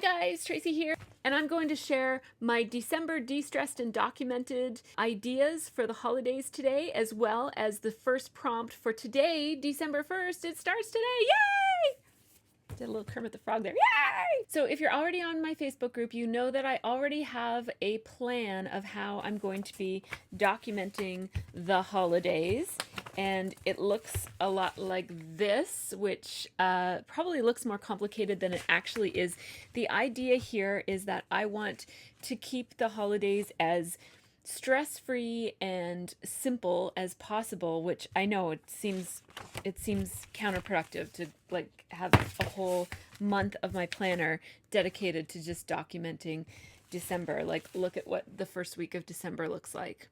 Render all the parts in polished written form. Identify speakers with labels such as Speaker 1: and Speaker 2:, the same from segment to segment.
Speaker 1: guys, Tracy here, and I'm going to share my December de-stressed and documented ideas for the holidays today, as well as the first prompt for today, December 1st. It starts today. Yay! Did a little Kermit the Frog there. Yay! So if you're already on my Facebook group, you know that I already have a plan of how I'm going to be documenting the holidays. And it looks a lot like this, which probably looks more complicated than it actually is. The idea here is that I want to keep the holidays as stress-free and simple as possible, which I know it seems counterproductive to like have a whole month of my planner dedicated to just documenting December. Like, look at what the first week of December looks like.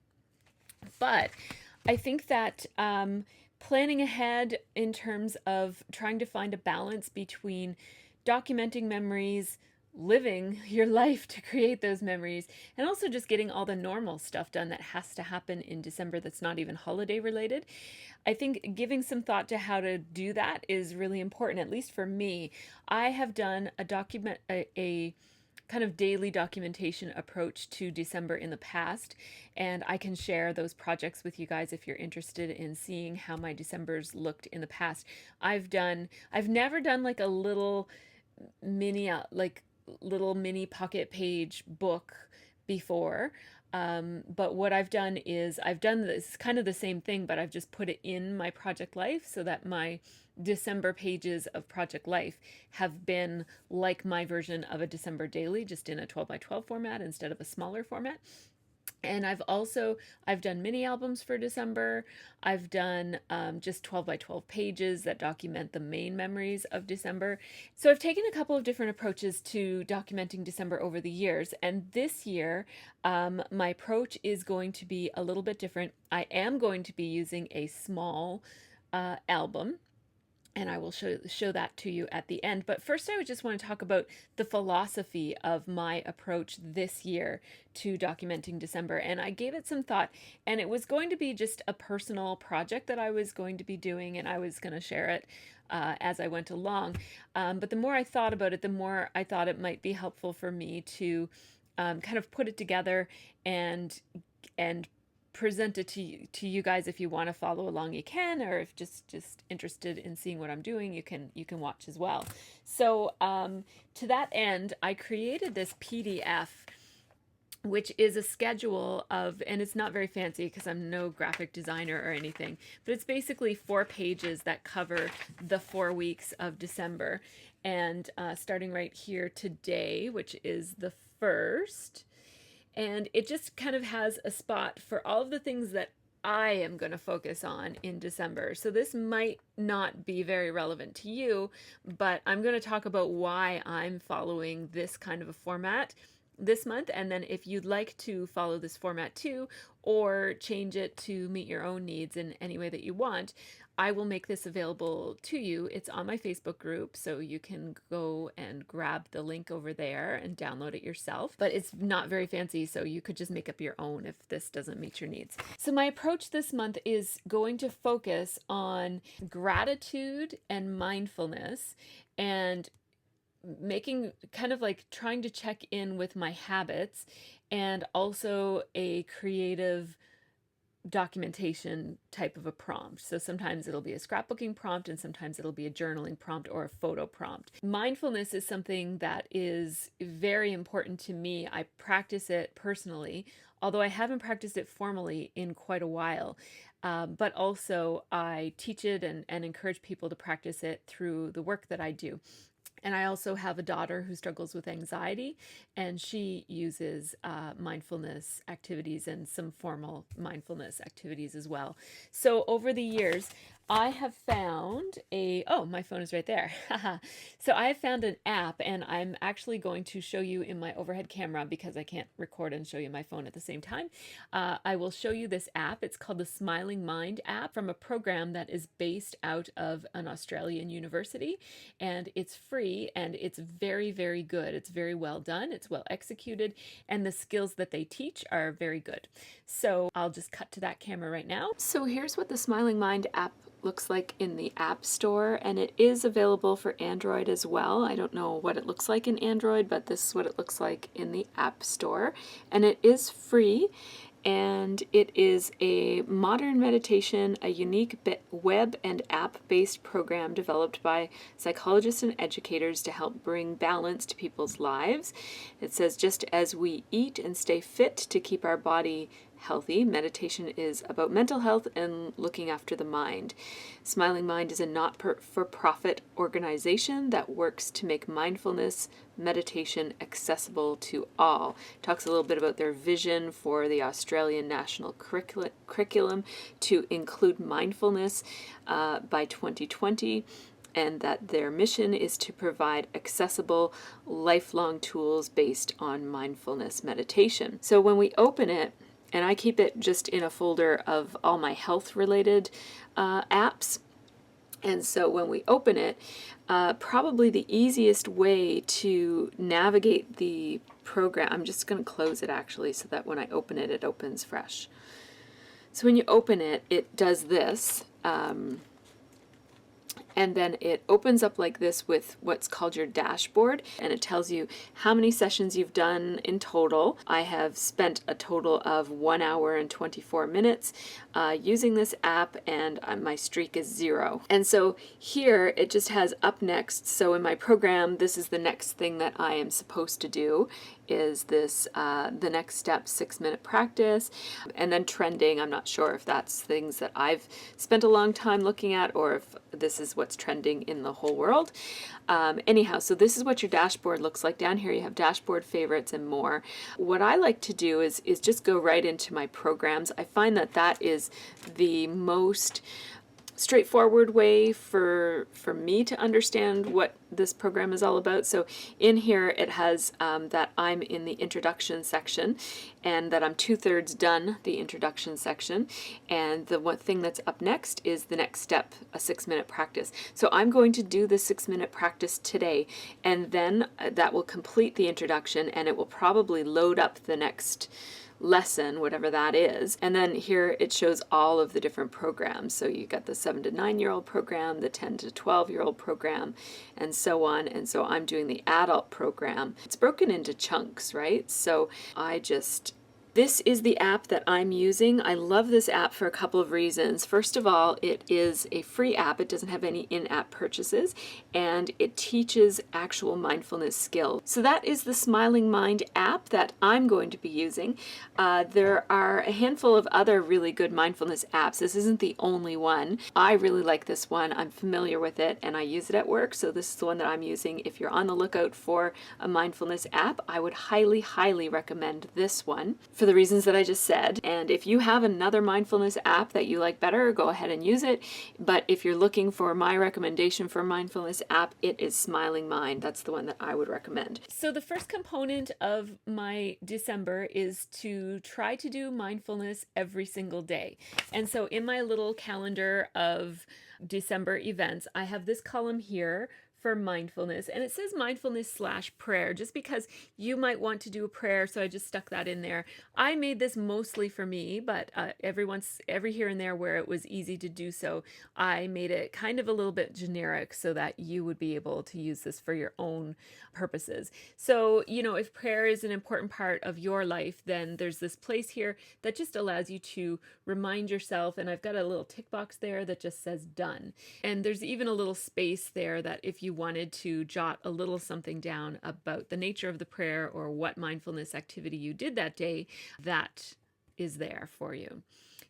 Speaker 1: But I think that planning ahead in terms of trying to find a balance between documenting memories, living your life to create those memories, and also just getting all the normal stuff done that has to happen in December that's not even holiday related. I think giving some thought to how to do that is really important, at least for me. I have done a kind of daily documentation approach to December in the past, and I can share those projects with you guys if you're interested in seeing how my Decembers looked in the past. I've never done like a little mini pocket page book before. But what I've done is I've done this kind of the same thing, but I've just put it in my Project Life so that my December pages of Project Life have been like my version of a December daily, just in a 12 by 12 format instead of a smaller format. And I've done mini albums for December. I've done just 12 by 12 pages that document the main memories of December. So I've taken a couple of different approaches to documenting December over the years. And this year, my approach is going to be a little bit different. I am going to be using a small album, and I will show that to you at the end. But first, I would just want to talk about the philosophy of my approach this year to documenting December. And I gave it some thought, and it was going to be just a personal project that I was going to be doing, and I was going to share it as I went along. But the more I thought about it, the more I thought it might be helpful for me to kind of put it together and present it to you guys. If you want to follow along, you can, or if just interested in seeing what I'm doing, you can watch as well. So to that end, I created this PDF, which is a schedule of, and it's not very fancy because I'm no graphic designer or anything, but it's basically 4 pages that cover the 4 weeks of December. And starting right here today, which is the 1st, and it just kind of has a spot for all of the things that I am going to focus on in December. So this might not be very relevant to you, but I'm going to talk about why I'm following this kind of a format this month. And then if you'd like to follow this format too, or change it to meet your own needs in any way that you want, I will make this available to you. It's on my Facebook group, so you can go and grab the link over there and download it yourself. But it's not very fancy, so you could just make up your own if this doesn't meet your needs. So my approach this month is going to focus on gratitude and mindfulness, and making kind of like trying to check in with my habits, and also a creative documentation type of a prompt. So sometimes it'll be a scrapbooking prompt, and sometimes it'll be a journaling prompt or a photo prompt. Mindfulness is something that is very important to me. I practice it personally, although I haven't practiced it formally in quite a while. But also I teach it and encourage people to practice it through the work that I do. And I also have a daughter who struggles with anxiety, and she uses mindfulness activities and some formal mindfulness activities as well. So over the years, I have found oh, my phone is right there. So I have found an app, and I'm actually going to show you in my overhead camera because I can't record and show you my phone at the same time. I will show you this app. It's called the Smiling Mind app, from a program that is based out of an Australian university, and it's free, and it's very, very good. It's very well done. It's well executed, and the skills that they teach are very good. So I'll just cut to that camera right now. So here's what the Smiling Mind app looks like in the App Store, and it is available for Android as well. I don't know what it looks like in Android, but this is what it looks like in the App Store. And it is free, and it is a modern meditation, a unique web and app-based program developed by psychologists and educators to help bring balance to people's lives. It says, just as we eat and stay fit to keep our body healthy, meditation is about mental health and looking after the mind. Smiling Mind is a not-for-profit organization that works to make mindfulness meditation accessible to all. Talks a little bit about their vision for the Australian national curriculum to include mindfulness by 2020. And that their mission is to provide accessible, lifelong tools based on mindfulness meditation. So when we open it, and I keep it just in a folder of all my health-related apps. And so when we open it, probably the easiest way to navigate the program, I'm just going to close it actually so that when I open it, it opens fresh. So when you open it, it does this. And then it opens up like this with what's called your dashboard, and it tells you how many sessions you've done in total. I have spent a total of 1 hour and 24 minutes using this app, and my streak is 0. And so here it just has up next. So in my program, this is the next thing that I am supposed to do, is this the next step 6-minute practice, and then trending. I'm not sure if that's things that I've spent a long time looking at or if this is what's trending in the whole world. Anyhow, so this is what your dashboard looks like. Down here you have dashboard, favorites, and more. What I like to do is just go right into my programs. I find that that is the most straightforward way for me to understand what this program is all about. So in here it has that I'm in the introduction section, and that I'm 2/3 done the introduction section, and the one thing that's up next is the next step, a 6-minute practice. So I'm going to do the 6-minute practice today, and then that will complete the introduction, and it will probably load up the next lesson, whatever that is. And then here it shows all of the different programs. So you got the 7 to 9-year-old program, the 10 to 12-year-old program, and so on. And so I'm doing the adult program. It's broken into chunks, right? So this is the app that I'm using. I love this app for a couple of reasons. First of all, it is a free app. It doesn't have any in-app purchases, and it teaches actual mindfulness skills. So that is the Smiling Mind app that I'm going to be using. There are a handful of other really good mindfulness apps. This isn't the only one. I really like this one. I'm familiar with it, and I use it at work, so this is the one that I'm using. If you're on the lookout for a mindfulness app, I would highly, highly recommend this one, for the reasons that I just said. And if you have another mindfulness app that you like better, go ahead and use it. But if you're looking for my recommendation for a mindfulness app, it is Smiling Mind. That's the one that I would recommend. So the first component of my December is to try to do mindfulness every single day. And so in my little calendar of December events, I have this column here for mindfulness, and it says mindfulness/prayer just because you might want to do a prayer, so I just stuck that in there. I made this mostly for me, but every here and there where it was easy to do so, I made it kind of a little bit generic so that you would be able to use this for your own purposes. So, if prayer is an important part of your life, then there's this place here that just allows you to remind yourself, and I've got a little tick box there that just says done. And there's even a little space there that if you wanted to jot a little something down about the nature of the prayer or what mindfulness activity you did that day, that is there for you.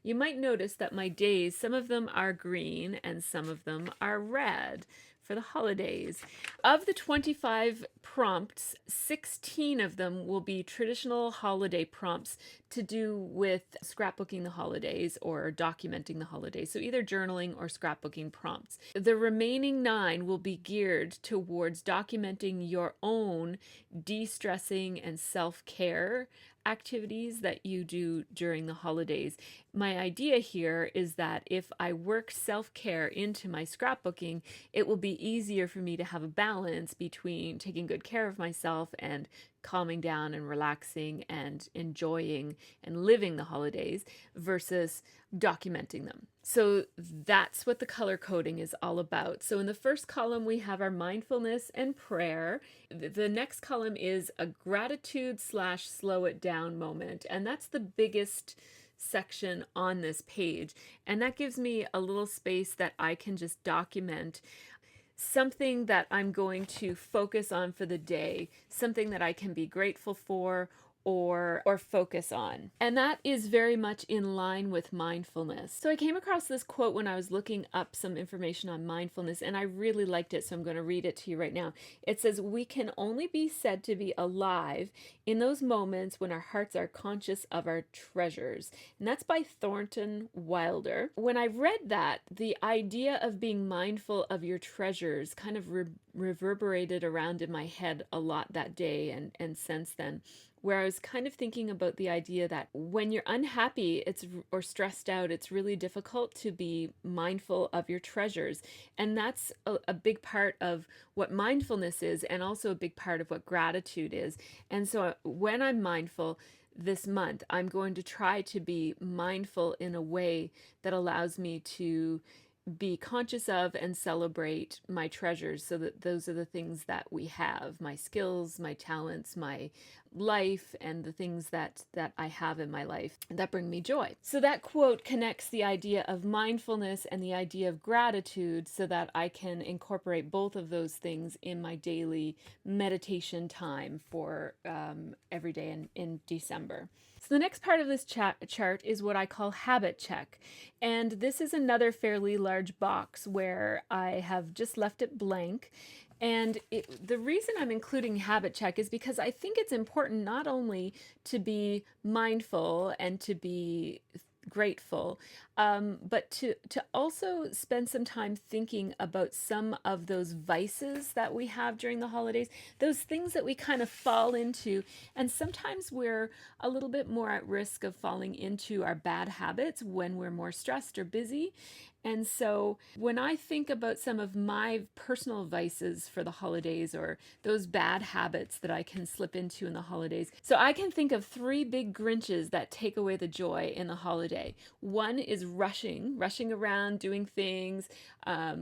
Speaker 1: You might notice that my days, some of them are green and some of them are red for the holidays. Of the 25 prompts, 16 of them will be traditional holiday prompts to do with scrapbooking the holidays or documenting the holidays. So either journaling or scrapbooking prompts. The remaining 9 will be geared towards documenting your own de-stressing and self-care activities that you do during the holidays. My idea here is that if I work self-care into my scrapbooking, it will be easier for me to have a balance between taking good care of myself and calming down and relaxing and enjoying and living the holidays versus documenting them. So that's what the color coding is all about. So in the first column, we have our mindfulness and prayer. The next column is a gratitude / slow it down moment. And that's the biggest section on this page. And that gives me a little space that I can just document something that I'm going to focus on for the day, something that I can be grateful for or focus on. And that is very much in line with mindfulness. So I came across this quote when I was looking up some information on mindfulness, and I really liked it, so I'm going to read it to you right now. It says, "We can only be said to be alive in those moments when our hearts are conscious of our treasures." And that's by Thornton Wilder. When I read that, the idea of being mindful of your treasures kind of reverberated around in my head a lot that day and since then, where I was kind of thinking about the idea that when you're unhappy or stressed out, it's really difficult to be mindful of your treasures. And that's a big part of what mindfulness is, and also a big part of what gratitude is. And so when I'm mindful this month, I'm going to try to be mindful in a way that allows me to be conscious of and celebrate my treasures, so that those are the things that we have, my skills, my talents, my life, and the things that I have in my life that bring me joy. So that quote connects the idea of mindfulness and the idea of gratitude, so that I can incorporate both of those things in my daily meditation time for every day in December. So the next part of this chart is what I call habit check. And this is another fairly large box where I have just left it blank. And the reason I'm including habit check is because I think it's important not only to be mindful and to be grateful, but to also spend some time thinking about some of those vices that we have during the holidays, those things that we kind of fall into. And sometimes we're a little bit more at risk of falling into our bad habits when we're more stressed or busy. And so when I think about some of my personal vices for the holidays, or those bad habits that I can slip into in the holidays, so I can think of 3 big Grinches that take away the joy in the holiday. One is rushing around doing things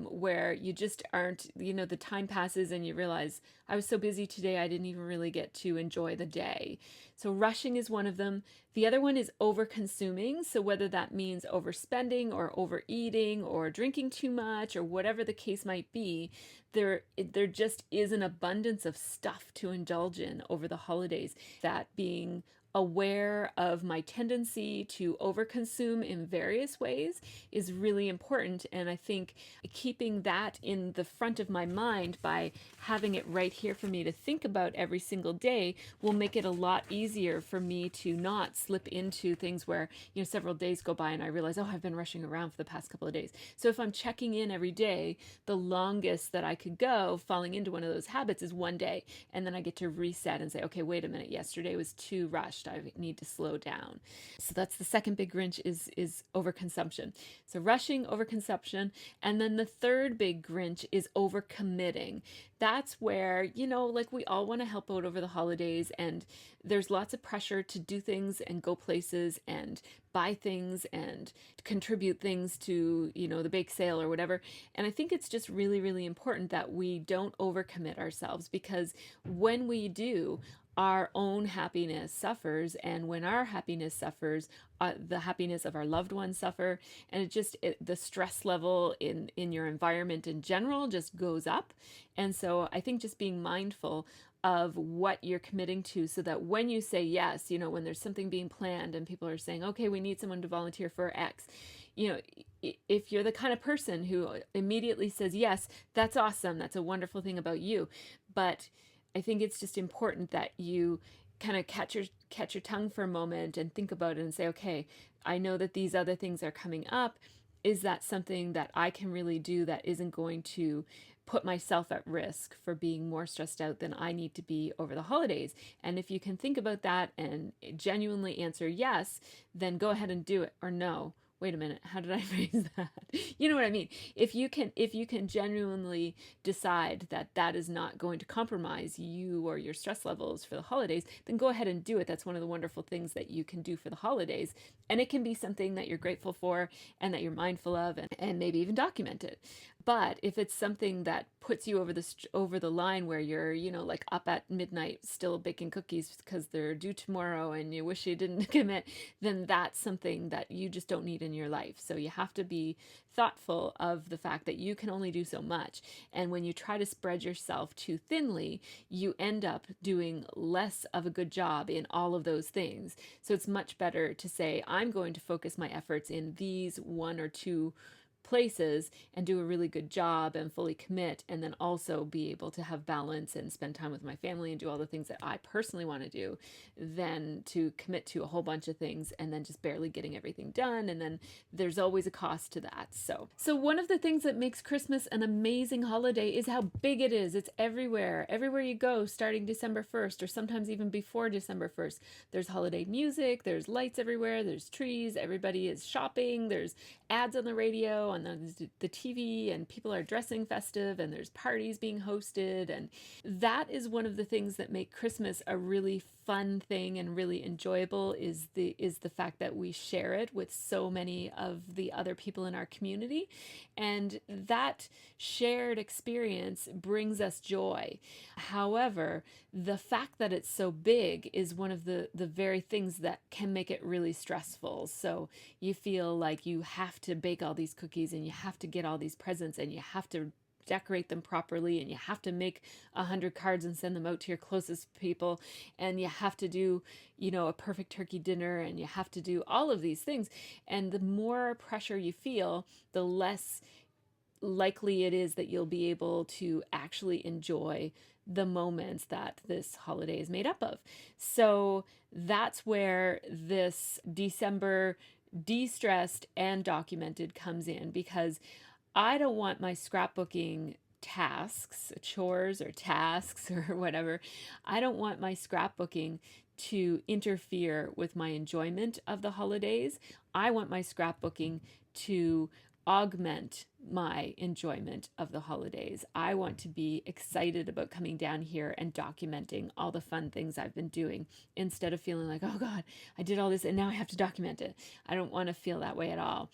Speaker 1: where you just aren't, the time passes and you realize, I was so busy today, I didn't even really get to enjoy the day. So rushing is one of them. The other one is over-consuming. So whether that means overspending or overeating or drinking too much or whatever the case might be, there just is an abundance of stuff to indulge in over the holidays. That being aware of my tendency to overconsume in various ways is really important. And I think keeping that in the front of my mind by having it right here for me to think about every single day will make it a lot easier for me to not slip into things where, several days go by and I realize, oh, I've been rushing around for the past couple of days. So if I'm checking in every day, the longest that I could go falling into one of those habits is one day. And then I get to reset and say, okay, wait a minute, yesterday was too rushed. I need to slow down. So that's the second big Grinch is overconsumption. So rushing, overconsumption. And then the third big Grinch is overcommitting. That's where, like we all want to help out over the holidays, and there's lots of pressure to do things and go places and buy things and contribute things to, the bake sale or whatever. And I think it's just really, really important that we don't overcommit ourselves, because when we do, our own happiness suffers, and when our happiness suffers, the happiness of our loved ones suffer, and the stress level in your environment in general just goes up. And so I think just being mindful of what you're committing to, so that when you say yes, when there's something being planned and people are saying, okay, we need someone to volunteer for X, if you're the kind of person who immediately says yes, that's awesome, that's a wonderful thing about you. But I think it's just important that you kind of catch your tongue for a moment and think about it and say, okay, I know that these other things are coming up. Is that something that I can really do that isn't going to put myself at risk for being more stressed out than I need to be over the holidays? And if you can think about that and genuinely answer yes, then go ahead and do it. Or no, wait a minute, how did I phrase that? You know what I mean? If you can genuinely decide that that is not going to compromise you or your stress levels for the holidays, then go ahead and do it. That's one of the wonderful things that you can do for the holidays. And it can be something that you're grateful for and that you're mindful of, and maybe even document it. But if it's something that puts you over the line where you're, like up at midnight still baking cookies because they're due tomorrow and you wish you didn't commit, then that's something that you just don't need in your life. So you have to be thoughtful of the fact that you can only do so much. And when you try to spread yourself too thinly, you end up doing less of a good job in all of those things. So it's much better to say, I'm going to focus my efforts in these one or two places and do a really good job and fully commit, and then also be able to have balance and spend time with my family and do all the things that I personally want to do, than to commit to a whole bunch of things and then just barely getting everything done, and then there's always a cost to that. So one of the things that makes Christmas an amazing holiday is how big it is. It's everywhere you go, starting December 1st, or sometimes even before December 1st. There's holiday music, there's lights everywhere, there's trees, everybody is shopping, there's ads on the radio, on the TV, and people are dressing festive, and there's parties being hosted. And that is one of the things that make Christmas a really fun thing and really enjoyable, is the fact that we share it with so many of the other people in our community, and that shared experience brings us joy. However, the fact that it's so big is one of the very things that can make it really stressful. So you feel like you have to bake all these cookies, and you have to get all these presents, and you have to decorate them properly, and you have to make 100 cards and send them out to your closest people, and you have to do, a perfect turkey dinner, and you have to do all of these things. And the more pressure you feel, the less likely it is that you'll be able to actually enjoy the moments that this holiday is made up of. So that's where this December de-stressed and documented comes in, because I don't want my scrapbooking tasks, chores or tasks or whatever, I don't want my scrapbooking to interfere with my enjoyment of the holidays. I want my scrapbooking to augment my enjoyment of the holidays. I want to be excited about coming down here and documenting all the fun things I've been doing, instead of feeling like, oh God, I did all this and now I have to document it. I don't want to feel that way at all.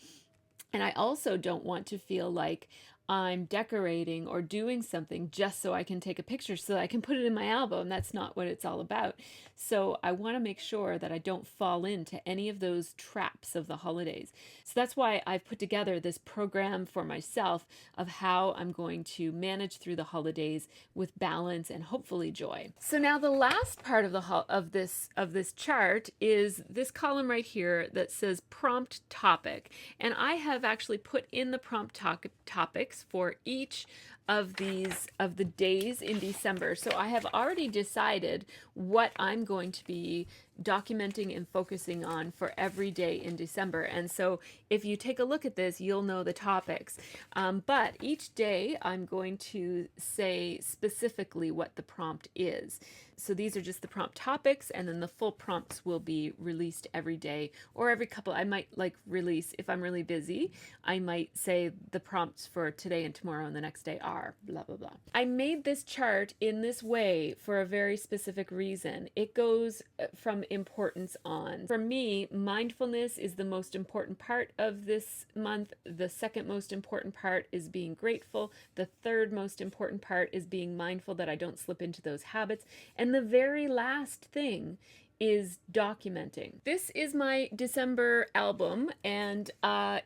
Speaker 1: And I also don't want to feel like I'm decorating or doing something just so I can take a picture so that I can put it in my album. That's not what it's all about. So I want to make sure that I don't fall into any of those traps of the holidays. So that's why I've put together this program for myself of how I'm going to manage through the holidays with balance and hopefully joy. So now the last part of this chart is this column right here that says prompt topic. And I have actually put in the prompt topics for each of the days in December. So I have already decided what I'm going to be documenting and focusing on for every day in December. And so if you take a look at this, you'll know the topics. But each day I'm going to say specifically what the prompt is. So these are just the prompt topics, and then the full prompts will be released every day or every couple. I might release, if I'm really busy, I might say the prompts for today and tomorrow and the next day are blah, blah, blah. I made this chart in this way for a very specific reason. It goes from importance on. For me, mindfulness is the most important part of this month. The second most important part is being grateful. The third most important part is being mindful that I don't slip into those habits. And the very last thing is documenting. This is my December album, and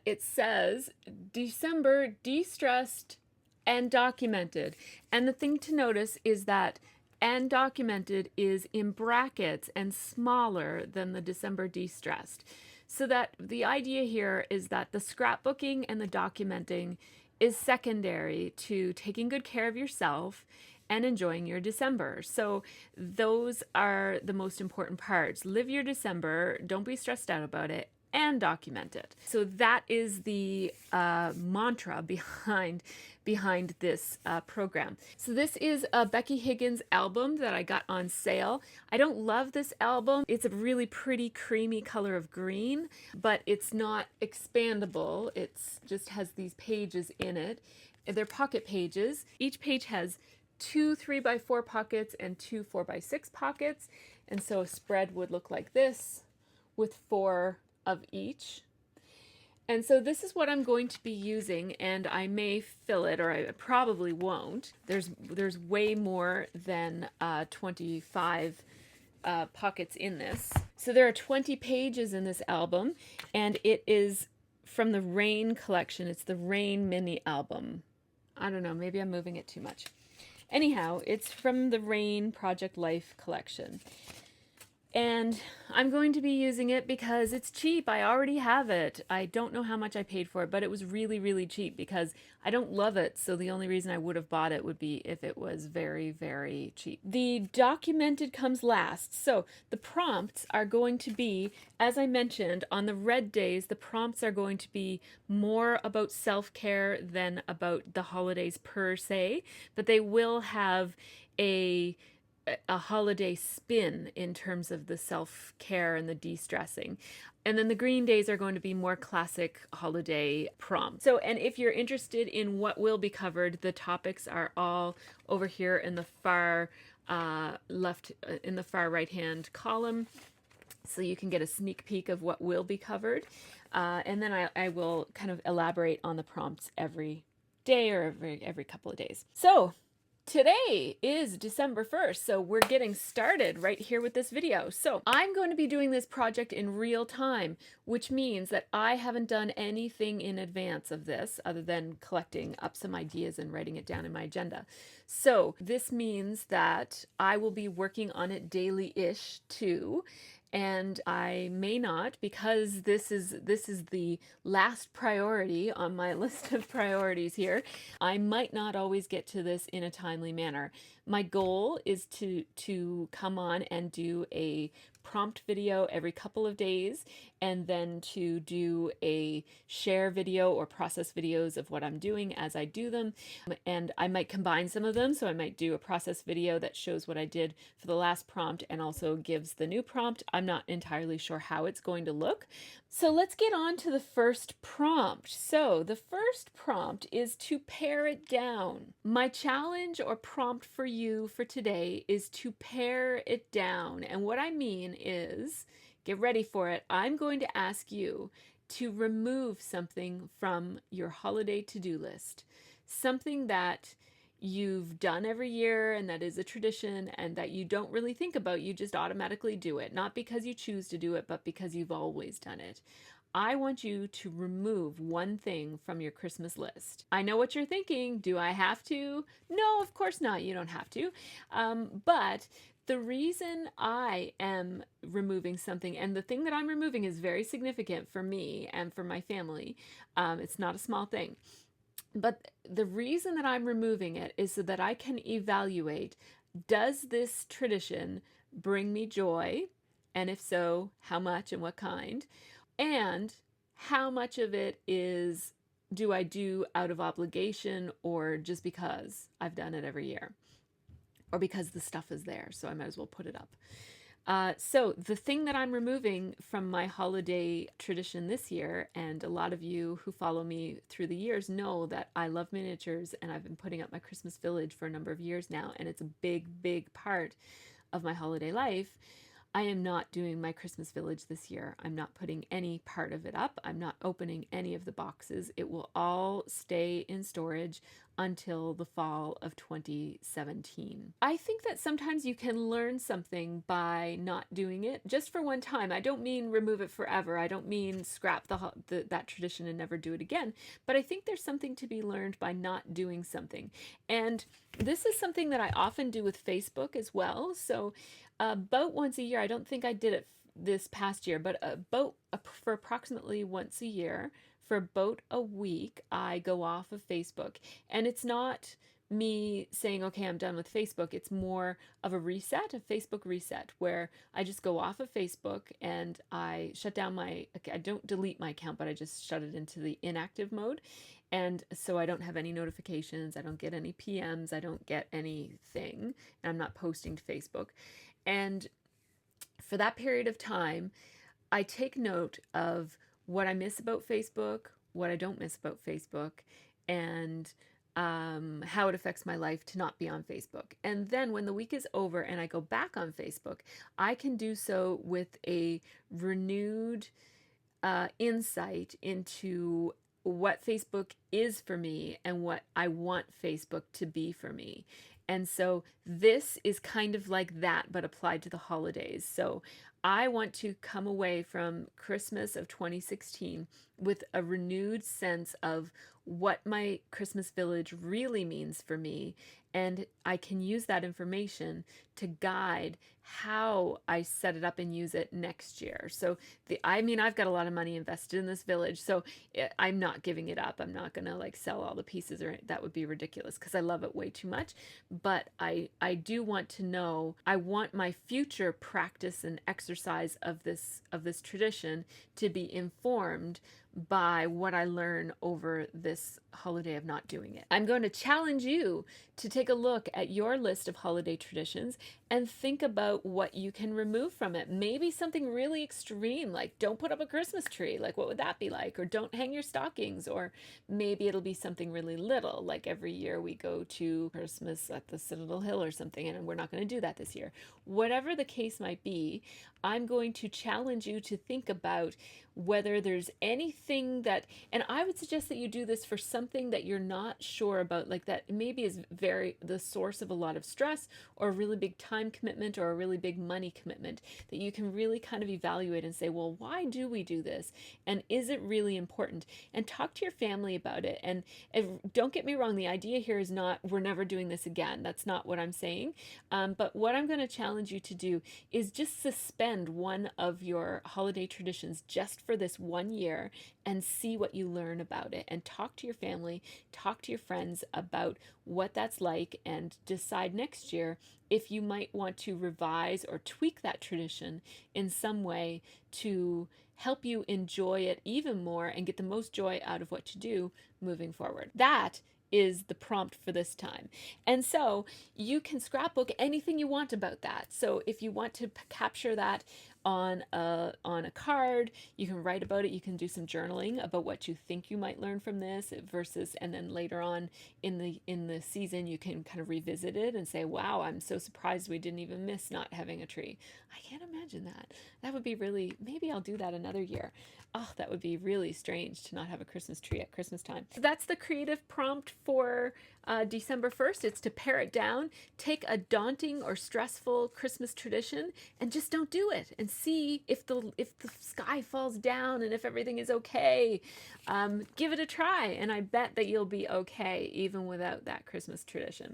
Speaker 1: it says December de-stressed and documented. And the thing to notice is that and documented is in brackets and smaller than the December de-stressed. So that the idea here is that the scrapbooking and the documenting is secondary to taking good care of yourself and enjoying your December. So those are the most important parts. Live your December, don't be stressed out about it, and document it. So that is the mantra behind this program. So this is a Becky Higgins album that I got on sale. I don't love this album. It's a really pretty creamy color of green, but it's not expandable. It's just has these pages in it. They're pocket pages. Each page has 2 3x4 pockets and 2 4x6 pockets. And so a spread would look like this with 4 of each. And so this is what I'm going to be using, and I may fill it, or I probably won't. There's way more than 25 pockets in this. So there are 20 pages in this album, and it is from the Rain collection. It's the Rain mini album. I don't know, maybe I'm moving it too much. Anyhow, it's from the Rain Project Life collection. And I'm going to be using it because it's cheap. I already have it. I don't know how much I paid for it, but it was really, really cheap because I don't love it. So the only reason I would have bought it would be if it was very, very cheap. The documented comes last. So the prompts are going to be, as I mentioned, on the red days, the prompts are going to be more about self-care than about the holidays per se, but they will have a holiday spin in terms of the self-care and the de-stressing. And then the green days are going to be more classic holiday prompts. So, and if you're interested in what will be covered, the topics are all over here in the far left, in the far right-hand column. So you can get a sneak peek of what will be covered. And then I will kind of elaborate on the prompts every day or every couple of days. So today is December 1st, so we're getting started right here with this video. So I'm going to be doing this project in real time, which means that I haven't done anything in advance of this other than collecting up some ideas and writing it down in my agenda. So this means that I will be working on it daily-ish too. And I may not, because this is the last priority on my list of priorities here. I might not always get to this in a timely manner. My goal is to come on and do a prompt video every couple of days, and then to do a share video or process videos of what I'm doing as I do them. And I might combine some of them, so I might do a process video that shows what I did for the last prompt and also gives the new prompt. I'm not entirely sure how it's going to look. So let's get on to the first prompt. So the first prompt is to pare it down. My challenge or prompt for you for today is to pare it down. And what I mean is, get ready for it, I'm going to ask you to remove something from your holiday to-do list. Something that you've done every year and that is a tradition and that you don't really think about, you just automatically do it. Not because you choose to do it, but because you've always done it. I want you to remove one thing from your Christmas list. I know what you're thinking. Do I have to? No, of course not. You don't have to. But the reason I am removing something, and the thing that I'm removing is very significant for me and for my family. It's not a small thing. But the reason that I'm removing it is so that I can evaluate, does this tradition bring me joy? And if so, how much and what kind? And how much of it do I do out of obligation or just because I've done it every year? Or because the stuff is there, so I might as well put it up. So the thing that I'm removing from my holiday tradition this year, and a lot of you who follow me through the years know that I love miniatures and I've been putting up my Christmas village for a number of years now, and it's a big, big part of my holiday life. I am not doing my Christmas village this year. I'm not putting any part of it up. I'm not opening any of the boxes. It will all stay in storage until the fall of 2017. I think that sometimes you can learn something by not doing it just for one time. I don't mean remove it forever. I don't mean scrap that tradition and never do it again. But I think there's something to be learned by not doing something. And this is something that I often do with Facebook as well. So about once a year, I don't think I did it this past year, but for approximately once a year, for about a week, I go off of Facebook. And it's not me saying, okay, I'm done with Facebook. It's more of a reset, a Facebook reset, where I just go off of Facebook and I shut down I don't delete my account, but I just shut it into the inactive mode. And so I don't have any notifications, I don't get any PMs, I don't get anything, and I'm not posting to Facebook. And for that period of time, I take note of what I miss about Facebook, what I don't miss about Facebook, and how it affects my life to not be on Facebook. And then when the week is over and I go back on Facebook, I can do so with a renewed insight into what Facebook is for me and what I want Facebook to be for me. And so this is kind of like that, but applied to the holidays. So I want to come away from Christmas of 2016 with a renewed sense of what my Christmas village really means for me. And I can use that information to guide how I set it up and use it next year. So I've got a lot of money invested in this village, so I'm not giving it up. I'm not gonna like sell all the pieces, or that would be ridiculous because I love it way too much. But I do want to know. I want my future practice and exercise of this tradition to be informed by what I learn over this holiday of not doing it. I'm going to challenge you to take a look at your list of holiday traditions and think about what you can remove from it. Maybe something really extreme, like don't put up a Christmas tree. Like, what would that be like? Or don't hang your stockings. Or maybe it'll be something really little, like every year we go to Christmas at the Citadel Hill or something, and we're not going to do that this year. Whatever the case might be, I'm going to challenge you to think about whether there's anything that, and I would suggest that you do this for something that you're not sure about, like that maybe is the source of a lot of stress or a really big time commitment or a really big money commitment, that you can really kind of evaluate and say, well, why do we do this? And is it really important? And talk to your family about it. And don't get me wrong, the idea here is not, we're never doing this again. That's not what I'm saying. But what I'm going to challenge you to do is just suspend one of your holiday traditions just for this 1 year and see what you learn about it, and talk to your family, talk to your friends about what that's like, and decide next year if you might want to revise or tweak that tradition in some way to help you enjoy it even more and get the most joy out of what you do moving forward. That is the prompt for this time. And so you can scrapbook anything you want about that. So if you want to capture that on a card, you can write about it. You can do some journaling about what you think you might learn from this versus, and then later on in the season you can kind of revisit it and say, wow, I'm so surprised we didn't even miss not having a tree. I can't imagine that. That would be really, maybe I'll do that another year. Oh, that would be really strange to not have a Christmas tree at Christmas time. So that's the creative prompt for December 1st. It's to pare it down, take a daunting or stressful Christmas tradition and just don't do it, and see if the sky falls down and if everything is okay. Give it a try, and I bet that you'll be okay even without that Christmas tradition.